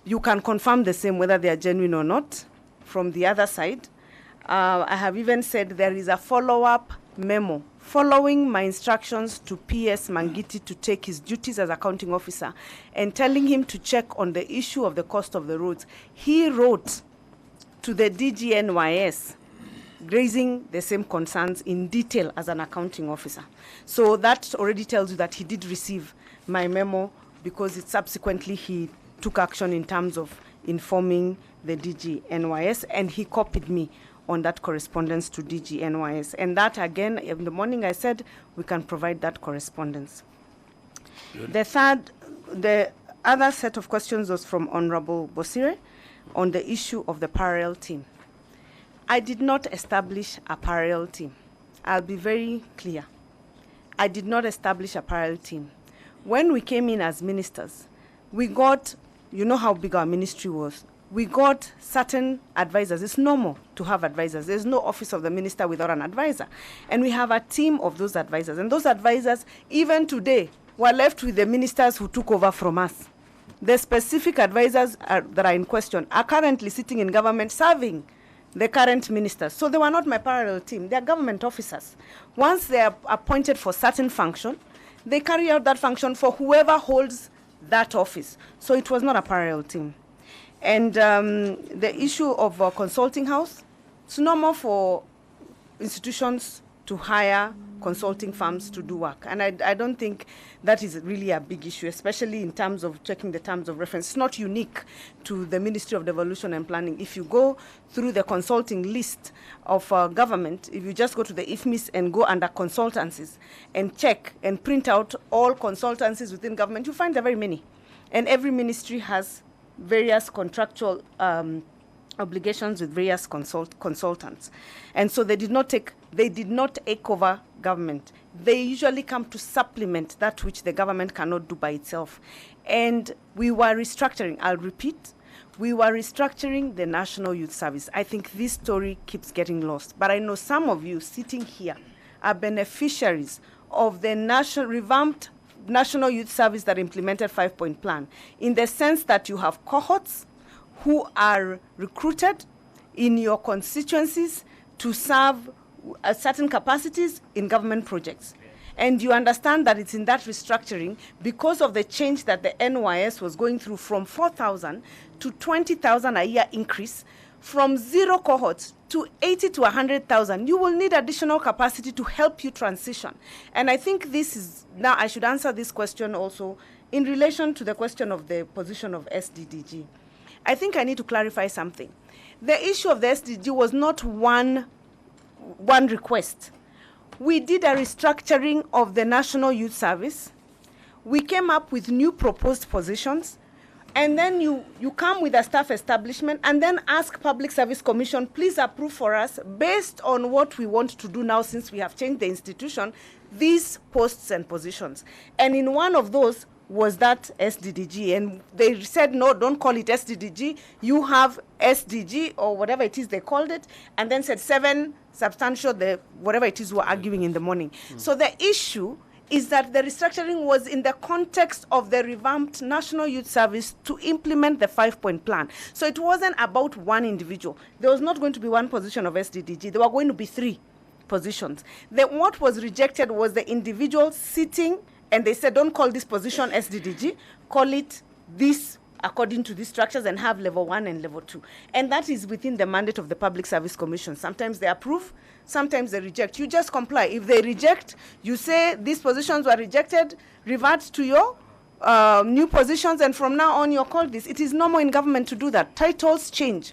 you can confirm the same, whether they are genuine or not, from the other side. I have even said there is a follow-up memo following my instructions to PS Mangiti to take his duties as accounting officer and telling him to check on the issue of the cost of the roads. He wrote to the DG NYS raising the same concerns in detail as an accounting officer. So that already tells you that he did receive my memo, because subsequently he took action in terms of informing the DG NYS, and he copied me on that correspondence to DG NYS. And that, again, in the morning I said we can provide that correspondence. Good. The other set of questions was from Honorable Bosire on the issue of the parallel team. I did not establish a parallel team. I'll be very clear. I did not establish a parallel team. When we came in as ministers, we got, you know how big our ministry was, we got certain advisors. It's normal to have advisors. There's no office of the minister without an advisor. And we have a team of those advisors. And those advisors, even today, were left with the ministers who took over from us. The specific advisors that are in question are currently sitting in government serving the current ministers. So they were not my parallel team. They are government officers. Once they are appointed for certain function, they carry out that function for whoever holds that office. So it was not a parallel team. And the issue of a consulting house, it's normal for institutions to hire consulting firms to do work. And I don't think that is really a big issue, especially in terms of checking the terms of reference. It's not unique to the Ministry of Devolution and Planning. If you go through the consulting list of government, if you just go to the IFMIS and go under consultancies and check and print out all consultancies within government, you find there are very many. And every ministry has various contractual obligations with various consultants. And so they did not take over government. They usually come to supplement that which the government cannot do by itself. And we were restructuring, I'll repeat, we were restructuring the National Youth Service. I think this story keeps getting lost. But I know some of you sitting here are beneficiaries of the revamped National Youth Service that implemented 5-point plan, in the sense that you have cohorts who are recruited in your constituencies to serve certain capacities in government projects. And you understand that it's in that restructuring, because of the change that the NYS was going through from 4,000 to 20,000 a year increase, from 0 cohorts to 80 to 100,000, you will need additional capacity to help you transition. And I think this is, now I should answer this question also in relation to the question of the position of SDDG. I think I need to clarify something. The issue of the SDG was not one request. We did a restructuring of the National Youth Service. We came up with new proposed positions. And then you come with a staff establishment and then ask Public Service Commission, please approve for us, based on what we want to do now since we have changed the institution, these posts and positions. And in one of those was that SDDG. And they said, no, don't call it SDDG. You have SDG or whatever it is they called it, and then said 7 substantial, whatever it is we're arguing in the morning. So the issue is that the restructuring was in the context of the revamped National Youth Service to implement the 5-point plan. So it wasn't about one individual. There was not going to be one position of SDDG. There were going to be 3 positions. What was rejected was the individual sitting, and they said, don't call this position SDDG, call it this according to these structures, and have level 1 and level 2. And that is within the mandate of the Public Service Commission. Sometimes they approve, sometimes they reject. You just comply. If they reject, you say these positions were rejected, revert to your new positions, and from now on you're called this. It is normal in government to do that. Titles change.